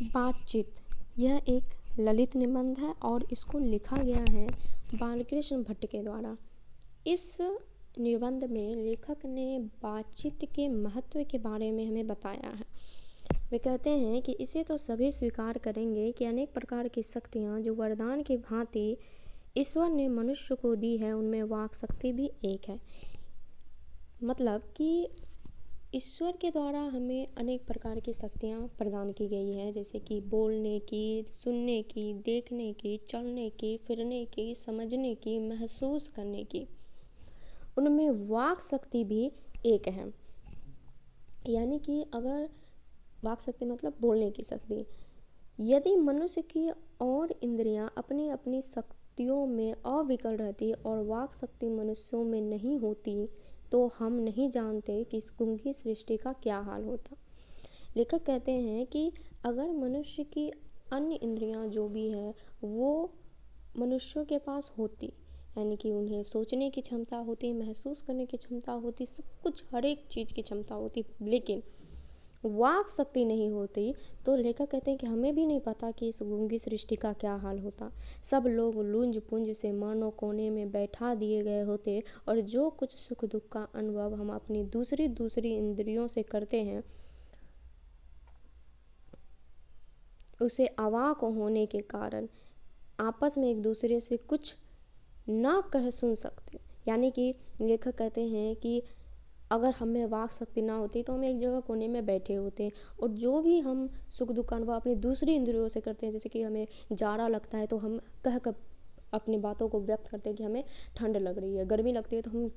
बातचीत यह एक ललित निबंध है और इसको लिखा गया है बालकृष्ण भट्ट के द्वारा। इस निबंध में लेखक ने बातचीत के महत्व के बारे में हमें बताया है। वे कहते हैं कि इसे तो सभी स्वीकार करेंगे कि अनेक प्रकार की शक्तियाँ जो वरदान की भांति ईश्वर ने मनुष्य को दी है, उनमें वाक शक्ति भी एक है। मतलब कि ईश्वर के द्वारा हमें अनेक प्रकार की शक्तियाँ प्रदान की गई है, जैसे कि बोलने की, सुनने की, देखने की, चलने की, फिरने की, समझने की, महसूस करने की। उनमें वाक शक्ति भी एक है। यानी कि अगर वाक शक्ति मतलब बोलने की शक्ति, यदि मनुष्य की और इंद्रियां अपनी अपनी शक्तियों में अविकल रहती और वाक शक्ति मनुष्यों में नहीं होती तो हम नहीं जानते कि इस गूंगी सृष्टि का क्या हाल होता। लेखक कहते हैं कि अगर मनुष्य की अन्य इंद्रियां जो भी है वो मनुष्यों के पास होती, यानी कि उन्हें सोचने की क्षमता होती, महसूस करने की क्षमता होती, सब कुछ हर एक चीज़ की क्षमता होती, लेकिन वाक शक्ति नहीं होती, तो लेखक कहते हैं कि हमें भी नहीं पता कि इस गूंगी सृष्टि का क्या हाल होता। सब लोग लुंज पुंज से मानो कोने में बैठा दिए गए होते और जो कुछ सुख दुख का अनुभव हम अपनी दूसरी इंद्रियों से करते हैं उसे अवाक होने के कारण आपस में एक दूसरे से कुछ ना कह सुन सकते। यानी कि लेखक कहते हैं कि अगर हमें वाक शक्ति ना होती तो हम एक जगह कोने में बैठे होते और जो भी हम सुख दुख का अनुभव अपनी दूसरी इंद्रियों से करते हैं, जैसे कि हमें जाड़ा लगता है तो हम कह कर अपनी बातों को व्यक्त करते हैं कि हमें ठंड लग रही है, गर्मी लगती है तो हम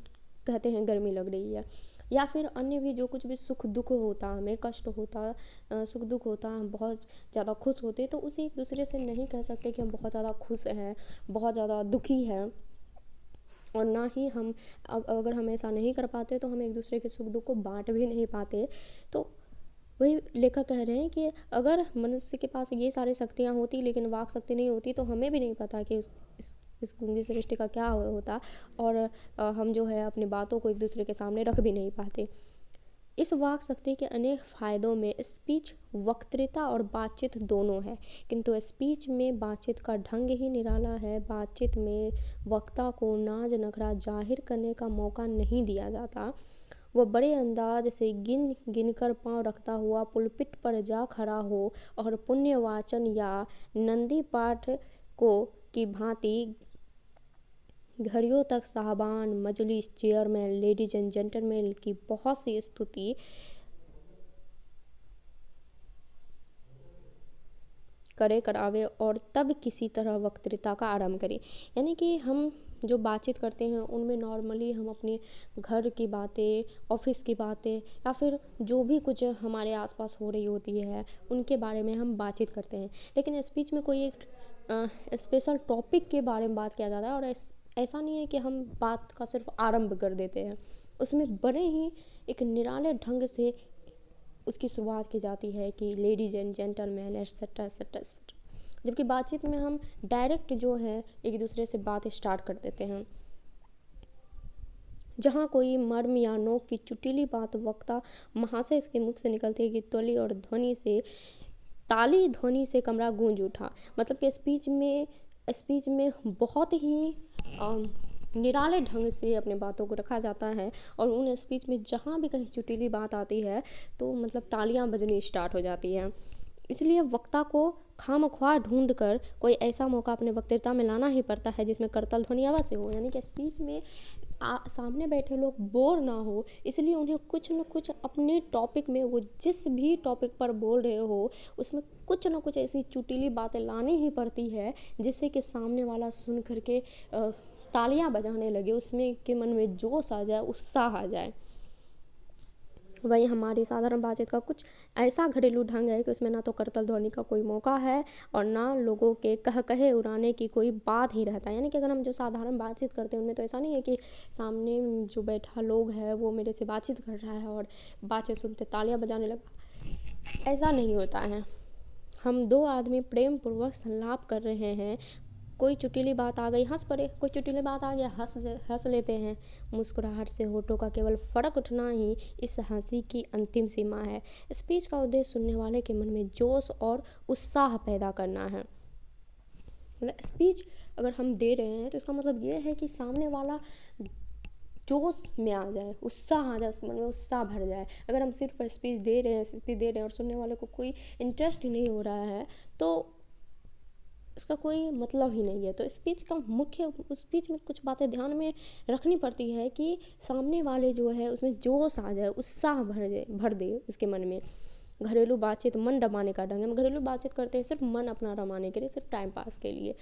कहते हैं गर्मी लग रही है, या फिर अन्य भी जो कुछ भी सुख दुख होता, हमें कष्ट होता, सुख दुख होता, हम बहुत ज़्यादा खुश होते तो उसे एक दूसरे से नहीं कह सकते कि हम बहुत ज़्यादा खुश हैं, बहुत ज़्यादा दुखी हैं। और ना ही हम अगर हम ऐसा नहीं कर पाते तो हम एक दूसरे के सुख दुख को बांट भी नहीं पाते। तो वही लेखक कह रहे हैं कि अगर मनुष्य के पास ये सारी शक्तियाँ होती लेकिन वाक शक्ति नहीं होती तो हमें भी नहीं पता कि इस गूंगी सृष्टि का क्या होता, और हम जो है अपनी बातों को एक दूसरे के सामने रख भी नहीं पाते। इस वाक शक्ति के अनेक फ़ायदों में स्पीच, वक्तृता और बातचीत दोनों है, किंतु स्पीच में बातचीत का ढंग ही निराला है। बातचीत में वक्ता को नाज नखरा जाहिर करने का मौका नहीं दिया जाता। वह बड़े अंदाज से गिन गिन कर पाँव रखता हुआ पुलपिट पर जा खड़ा हो और पुण्यवाचन या नंदी पाठ को की भांति घड़ियों तक साहबान, मजलिस, चेयरमैन, लेडीज एंड जेंटलमैन की बहुत सी स्तुति करावे और तब किसी तरह वक्तृता का आरंभ करें। यानी कि हम जो बातचीत करते हैं उनमें नॉर्मली हम अपने घर की बातें, ऑफिस की बातें या फिर जो भी कुछ हमारे आसपास हो रही होती है उनके बारे में हम बातचीत करते हैं। लेकिन स्पीच में कोई एक स्पेशल टॉपिक के बारे में बात किया जाता है और ऐसा नहीं है कि हम बात का सिर्फ आरंभ कर देते हैं, उसमें बड़े ही एक निराले ढंग से उसकी शुरुआत की जाती है कि ladies and gentleman etcetera etcetera etcetera. जबकि बातचीत में हम डायरेक्ट जो है एक दूसरे से बात स्टार्ट कर देते हैं। जहाँ कोई मर्म या नोक की चुटीली बात वक्ता महाशय इसके मुख से निकलती है कि त्वली और ध्वनि से ताली ध्वनि से कमरा गूंज उठा। मतलब कि स्पीच में बहुत ही निराले ढंग से अपने बातों को रखा जाता है और उन स्पीच में जहाँ भी कहीं चुटीली बात आती है तो मतलब तालियां बजनी स्टार्ट हो जाती हैं। इसलिए वक्ता को खामख्वाह ढूंढ कर कोई ऐसा मौका अपने वक्तृता में लाना ही पड़ता है जिसमें करतल ध्वनि अवश्य हो। यानी कि स्पीच में सामने बैठे लोग बोर ना हो, इसलिए उन्हें कुछ न कुछ अपने टॉपिक में, वो जिस भी टॉपिक पर बोल रहे हो उसमें कुछ न कुछ ऐसी चुटीली बातें लानी ही पड़ती है जिससे कि सामने वाला सुन करके तालियां बजाने लगे, उसमें के मन में जोश आ जाए, उत्साह आ जाए। वही हमारी साधारण बातचीत का कुछ ऐसा घरेलू ढंग है कि उसमें ना तो करतल ध्वनि का कोई मौका है और ना लोगों के कहे उड़ाने की कोई बात ही रहता है। यानी कि अगर हम जो साधारण बातचीत करते हैं उनमें तो ऐसा नहीं है कि सामने जो बैठा लोग है वो मेरे से बातचीत कर रहा है और बातचीत सुनते तालियां बजाने लगा, ऐसा नहीं होता है। हम दो आदमी प्रेम पूर्वक संलाप कर रहे हैं, कोई चुटीली बात आ गई हंस पड़े, कोई चुटीली बात आ गया हंस लेते हैं। मुस्कुराहट से होठों का केवल फर्क उठना ही इस हंसी की अंतिम सीमा है। स्पीच का उद्देश्य सुनने वाले के मन में जोश और उत्साह पैदा करना है। मतलब स्पीच अगर हम दे रहे हैं तो इसका मतलब ये है कि सामने वाला जोश में आ जाए, उत्साह आ जाए, उसके मन में उत्साह भर जाए। अगर हम सिर्फ स्पीच दे रहे हैं और सुनने वाले को कोई इंटरेस्ट ही नहीं हो रहा है तो इसका कोई मतलब ही नहीं है। तो स्पीच का मुख्य, स्पीच में कुछ बातें ध्यान में रखनी पड़ती है कि सामने वाले जो है उसमें जोश आ जाए, उत्साह भर दे उसके मन में। घरेलू बातचीत मन रमाने का ढंग है। हम घरेलू बातचीत करते हैं सिर्फ मन अपना रमाने के लिए, सिर्फ टाइम पास के लिए।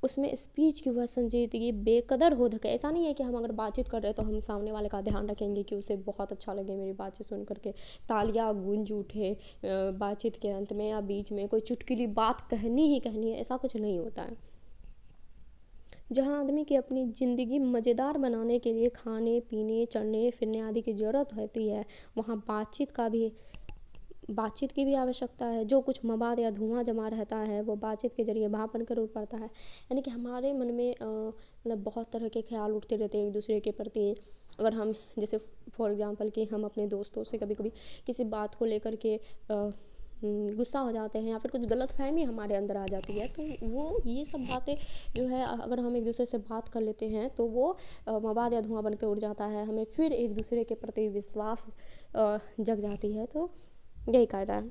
उसमें स्पीच की वह संजीदगी बेकदर हो धके। ऐसा नहीं है कि हम अगर बातचीत कर रहे हैं तो हम सामने वाले का ध्यान रखेंगे कि उसे बहुत अच्छा लगे मेरी बातचीत सुन करके, तालियां गूंज उठे बातचीत के अंत में या बीच में कोई चुटकुली बात कहनी ही कहनी है, ऐसा कुछ नहीं होता है। जहाँ आदमी की अपनी ज़िंदगी मज़ेदार बनाने के लिए खाने पीने चलने फिरने आदि की ज़रूरत होती है, वहाँ बातचीत की भी आवश्यकता है। जो कुछ मवाद या धुआं जमा रहता है वो बातचीत के जरिए भाप बनकर उठ पड़ता है। यानी कि हमारे मन में मतलब बहुत तरह के ख्याल उठते रहते हैं एक दूसरे के प्रति। अगर हम जैसे फॉर एग्जांपल कि हम अपने दोस्तों से कभी कभी किसी बात को लेकर के गुस्सा हो जाते हैं या फिर कुछ गलतफहमी हमारे अंदर आ जाती है, तो वो ये सब बातें जो है अगर हम एक दूसरे से बात कर लेते हैं तो वो मवाद या धुआं बनकर उड़ जाता है। हमें फिर एक दूसरे के प्रति विश्वास जग जाती है। तो यही कारण है।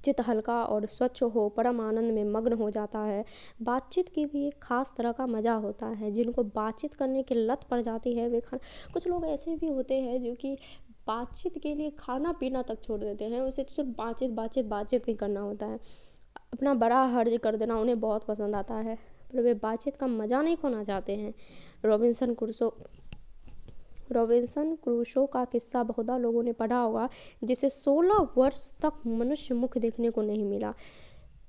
चित्त हल्का और स्वच्छ हो, परम आनंद में मग्न हो जाता है। बातचीत की भी एक खास तरह का मज़ा होता है। जिनको बातचीत करने की लत पड़ जाती है वे कुछ लोग ऐसे भी होते हैं जो कि बातचीत के लिए खाना पीना तक छोड़ देते हैं। उसे तो सिर्फ बातचीत ही करना होता है। अपना बड़ा हर्ज कर देना उन्हें बहुत पसंद आता है, पर वे बातचीत का मज़ा नहीं खोना चाहते हैं। रॉबिन्सन क्रूसो का किस्सा बहुधा लोगों ने पढ़ा होगा, जिसे 16 वर्ष तक मनुष्य मुख देखने को नहीं मिला।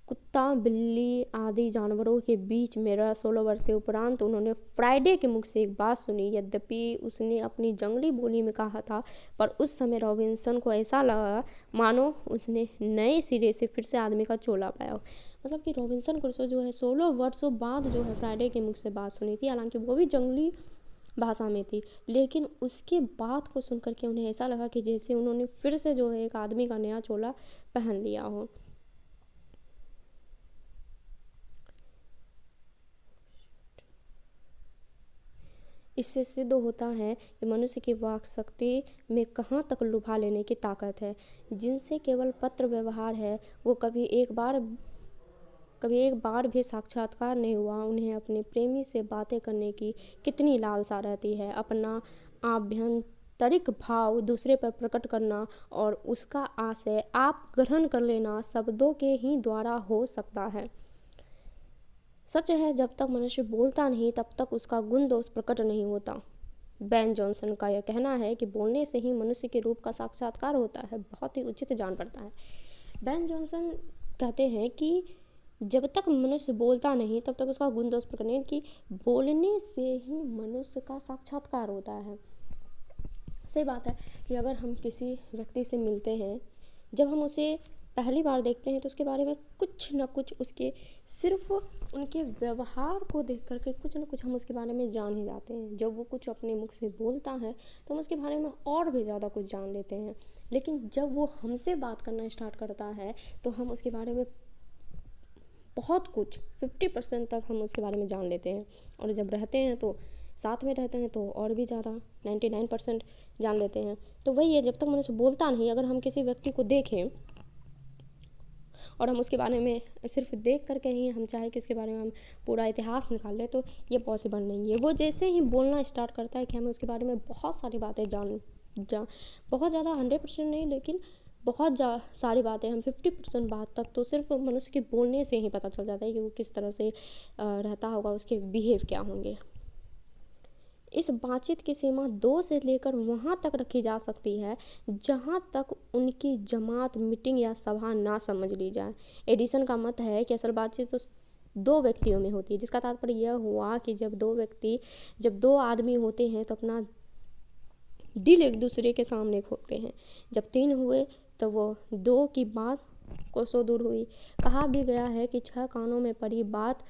कुत्ता बिल्ली आदि जानवरों के बीच में 16 वर्ष के उपरांत उन्होंने फ्राइडे के मुख से एक बात सुनी। यद्यपि उसने अपनी जंगली बोली में कहा था, पर उस समय रॉबिन्सन को ऐसा लगा मानो उसने नए सिरे से फिर से आदमी का चोला पाया हो। मतलब कि रॉबिन्सन क्रूसो जो है 16 वर्षों बाद जो है फ्राइडे के मुख से बात सुनी थी, हालांकि वो भी जंगली भाषा में थी, लेकिन उसके बात को सुन करके उन्हें ऐसा लगा कि जैसे उन्होंने फिर से जो है एक आदमी का नया चोला पहन लिया हो। इससे सिद्ध होता है कि मनुष्य की वाक शक्ति में कहाँ तक लुभा लेने की ताकत है। जिनसे केवल पत्र व्यवहार है वो कभी एक बार भी साक्षात्कार नहीं हुआ, उन्हें अपने प्रेमी से बातें करने की कितनी लालसा रहती है। अपना आभ्यंतरिक भाव दूसरे पर प्रकट करना और उसका आशय आप ग्रहण कर लेना शब्दों के ही द्वारा हो सकता है। सच है, जब तक मनुष्य बोलता नहीं तब तक उसका गुण दोष प्रकट नहीं होता। बेन जॉनसन का यह कहना है कि बोलने से ही मनुष्य के रूप का साक्षात्कार होता है। बहुत ही उचित जान पड़ता है। बेन जॉनसन कहते हैं कि जब तक मनुष्य बोलता नहीं तब तक उसका गुण दोष प्रकट नहीं, कि बोलने से ही मनुष्य का साक्षात्कार होता है। सही बात है कि अगर हम किसी व्यक्ति से मिलते हैं, जब हम उसे पहली बार देखते हैं तो उसके बारे में कुछ ना कुछ, उसके सिर्फ उनके व्यवहार को देख करके कुछ ना कुछ हम उसके बारे में जान ही जाते हैं। जब वो कुछ अपने मुख से बोलता है तो हम उसके बारे में और भी ज़्यादा कुछ जान लेते हैं, लेकिन जब वो हमसे बात करना स्टार्ट करता है तो हम उसके बारे में बहुत कुछ 50% तक हम उसके बारे में जान लेते हैं। और जब रहते हैं तो साथ में रहते हैं तो और भी ज़्यादा 99% जान लेते हैं। तो वही है, जब तक मनुष्य बोलता नहीं, अगर हम किसी व्यक्ति को देखें और हम उसके बारे में सिर्फ देख करके ही हम चाहे कि उसके बारे में हम पूरा इतिहास निकाल लें तो ये पॉसिबल नहीं है। वो जैसे ही बोलना स्टार्ट करता है कि हमें उसके बारे में बहुत सारी बातें बहुत ज़्यादा 100% नहीं, लेकिन बहुत सारी बातें, हम 50% बात तक तो सिर्फ मनुष्य के बोलने से ही पता चल जाता है कि वो किस तरह से रहता होगा, उसके बिहेव क्या होंगे। इस बातचीत की सीमा 2 से लेकर वहाँ तक रखी जा सकती है जहाँ तक उनकी जमात, मीटिंग या सभा ना समझ ली जाए। एडिसन का मत है कि असल बातचीत तो 2 व्यक्तियों में होती है, जिसका तात्पर्य यह हुआ कि जब 2 आदमी होते हैं तो अपना दिल एक दूसरे के सामने खोलते हैं। जब 3 हुए तो वो 2 की बात कोसों दूर हुई। कहा भी गया है कि 6 कानों में पड़ी बात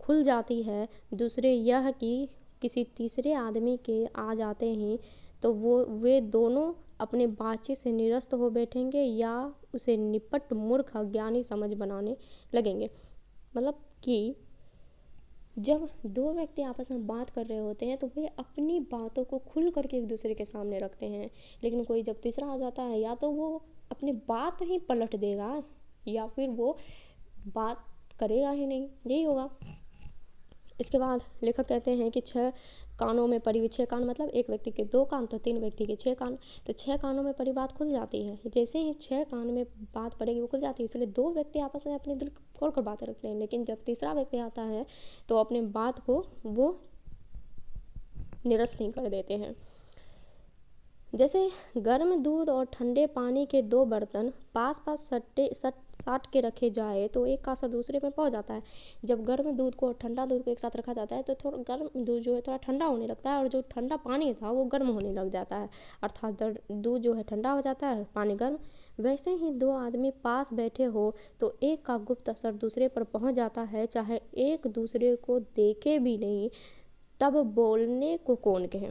खुल जाती है, दूसरे यह कि किसी तीसरे आदमी के आ जाते हैं, तो वे दोनों अपने बातचीत से निरस्त हो बैठेंगे या उसे निपट मूर्ख अज्ञानी समझ बनाने लगेंगे। मतलब कि जब दो व्यक्ति आपस में बात कर रहे होते हैं तो वे अपनी बातों को खुल करके एक दूसरे के सामने रखते हैं, लेकिन कोई जब तीसरा आ जाता है या तो वो अपनी बात ही पलट देगा या फिर वो बात करेगा ही नहीं, यही होगा। इसके बाद लेखक कहते हैं कि 6 कानों में पड़ी हुई, 6 कान मतलब एक व्यक्ति के 2 कान तो 3 व्यक्ति के 6 कान, तो 6 कानों में पड़ी बात खुल जाती है। जैसे ही 6 कान में बात पड़ेगी वो खुल जाती है, इसलिए 2 व्यक्ति आपस में अपने दिल खोल कर बातें रखते हैं, लेकिन जब तीसरा व्यक्ति आता है तो अपने बात को वो निरस्त नहीं कर देते हैं। जैसे गर्म दूध और ठंडे पानी के 2 बर्तन पास पास साट के रखे जाए तो एक का असर दूसरे में पहुंच जाता है। जब गर्म दूध को और ठंडा दूध को एक साथ रखा जाता है तो थोड़ा गर्म दूध जो है थोड़ा ठंडा होने लगता है और जो ठंडा पानी था वो गर्म होने लग जाता है, अर्थात दूध जो है ठंडा हो जाता है, पानी गर्म। वैसे ही 2 आदमी पास बैठे हो तो एक का गुप्त असर दूसरे पर पहुंच जाता है, चाहे एक दूसरे को देखे भी नहीं, तब बोलने को कौन कहे।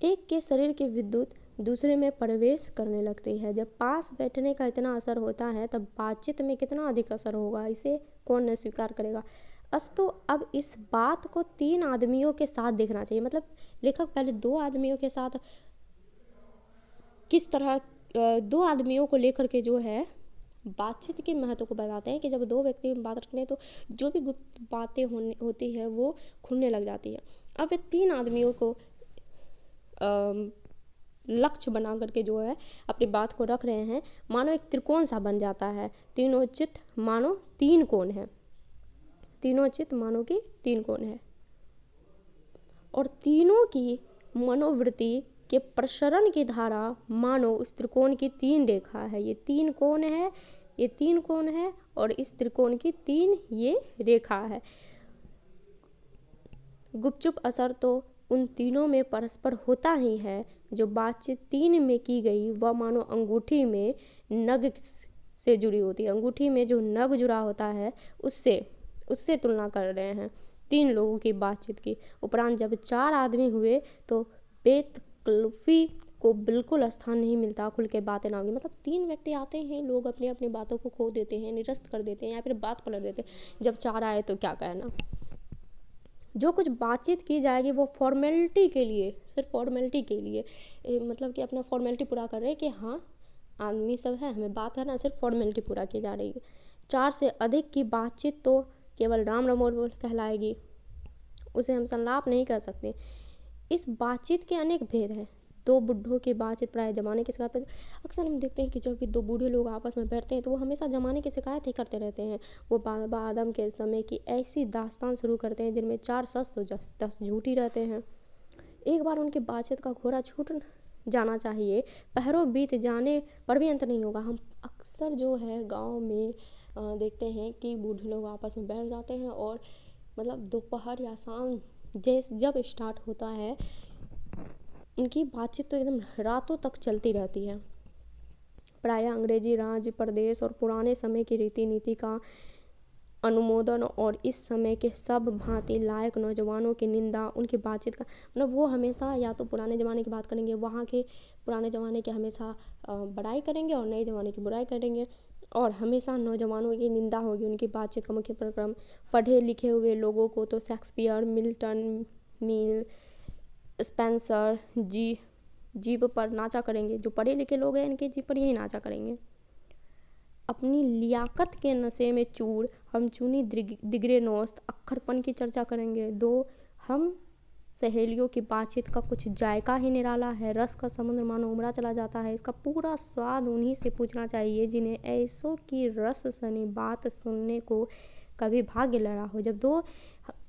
एक के शरीर की विद्युत दूसरे में प्रवेश करने लगती है। जब पास बैठने का इतना असर होता है तब बातचीत में कितना अधिक असर होगा, इसे कौन न स्वीकार करेगा। अस्तु अब इस बात को 3 आदमियों के साथ देखना चाहिए। मतलब लेखक पहले 2 आदमियों के साथ किस तरह 2 आदमियों को लेकर के जो है बातचीत के महत्व को बताते हैं कि जब 2 व्यक्ति बात रखते हैं तो जो भी गुप्त बातें होती है वो खुलने लग जाती है। अब 3 आदमियों को लक्ष्य बना करके जो है अपनी बात को रख रहे हैं, मानो एक त्रिकोण सा बन जाता है। तीनों चित्त मानो 3 कोण है, तीनों चित्त मानो कि 3 कोण है और तीनों की मनोवृत्ति के प्रसरण की धारा मानो उस त्रिकोण की 3 रेखा है। ये 3 कोण है, ये 3 कोण है और इस त्रिकोण की 3 ये रेखा है। गुपचुप असर तो उन तीनों में परस्पर होता ही है। जो बातचीत 3 में की गई वह मानो अंगूठी में नग से जुड़ी होती है। अंगूठी में जो नग जुड़ा होता है उससे तुलना कर रहे हैं 3 लोगों की बातचीत की। उपरांत जब 4 आदमी हुए तो बेतकल्लुफ़ी को बिल्कुल स्थान नहीं मिलता, खुल के बातें ना होगी। मतलब 3 व्यक्ति आते हैं, लोग अपनी अपनी बातों को खो देते हैं, निरस्त कर देते हैं या फिर बात पलट देते हैं। जब 4 आए तो क्या कहना। जो कुछ बातचीत की जाएगी वो फॉर्मेलिटी के लिए, सिर्फ फॉर्मेलिटी के लिए, मतलब कि अपना फॉर्मेलिटी पूरा कर रहे हैं कि हाँ आदमी सब है, हमें बात करना, सिर्फ फॉर्मेलिटी पूरा की जा रही है। 4 से अधिक की बातचीत तो केवल राम रमोल कहलाएगी, उसे हम संलाप नहीं कर सकते। इस बातचीत के अनेक भेद हैं। 2 बुढ़ों की बातचीत प्राय जमाने की शिकायत। अक्सर हम देखते हैं कि जब भी 2 बूढ़े लोग आपस में बैठते हैं तो वो हमेशा जमाने की शिकायत ही करते रहते हैं। वो बाबा आदम के समय की ऐसी दास्तान शुरू करते हैं जिनमें 4 सच तो 10 झूठी रहते हैं। एक बार उनकी बातचीत का घोड़ा छूट जाना चाहिए, पहरों बीत जाने पर भी अंत नहीं होगा। हम अक्सर जो है गाँव में देखते हैं कि बूढ़े लोग आपस में बैठ जाते हैं और मतलब दोपहर या शाम जब स्टार्ट होता है इनकी बातचीत तो एकदम रातों तक चलती रहती है। प्रायः अंग्रेजी राज्य प्रदेश और पुराने समय की रीति नीति का अनुमोदन और इस समय के सब भांति लायक नौजवानों की निंदा उनकी बातचीत का, मतलब वो हमेशा या तो पुराने ज़माने की बात करेंगे, वहाँ के पुराने ज़माने के हमेशा बड़ाई करेंगे और नए ज़माने की बुराई करेंगे और हमेशा नौजवानों की निंदा होगी उनकी बातचीत का मुख्य प्रक्रम। पढ़े लिखे हुए लोगों को तो शेक्सपियर, मिल्टन, मिल, स्पेंसर जीभ पर नाचा करेंगे। जो पढ़े लिखे लोग हैं इनके जीभ पर यही नाचा करेंगे। अपनी लियाकत के नशे में चूर हम चुनी दिगरे नौस्त अक्खरपन की चर्चा करेंगे। 2 हम सहेलियों की बातचीत का कुछ जायका ही निराला है। रस का समुद्र मानो उमड़ा चला जाता है। इसका पूरा स्वाद उन्हीं से पूछना चाहिए जिन्हें ऐसों की रस सनी बात सुनने को कभी भाग्य लड़ा हो। जब 2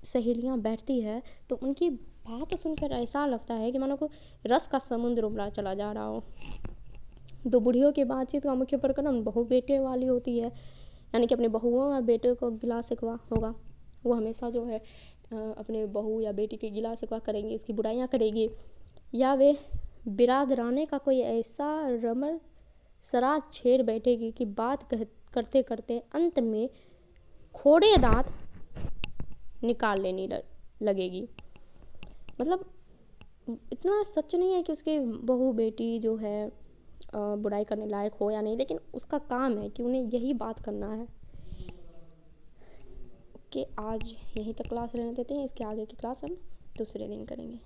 सहेलियां बैठती है तो उनकी बात सुनकर ऐसा लगता है कि मानो को रस का समुद्र उमड़ा चला जा रहा हो। 2 बुढ़ियों की बातचीत का मुख्य प्रकरण बहू बेटे वाली होती है, यानी कि अपने बहुओं या बेटे को गिला शिकवा होगा। वो हमेशा जो है अपने बहू या बेटी की गिला शिकवा करेंगी, इसकी बुराइयां करेगी, या वे बिरादराने का कोई ऐसा रमल सराज छेड़ बैठेगी कि बात करते करते अंत में खोड़े दांत निकाल लेनी लगेगी। मतलब इतना सच नहीं है कि उसके बहू बेटी जो है बुराई करने लायक हो या नहीं, लेकिन उसका काम है कि उन्हें यही बात करना है। कि आज यहीं तक क्लास रहने देते हैं, इसके आगे की क्लास हम दूसरे दिन करेंगे।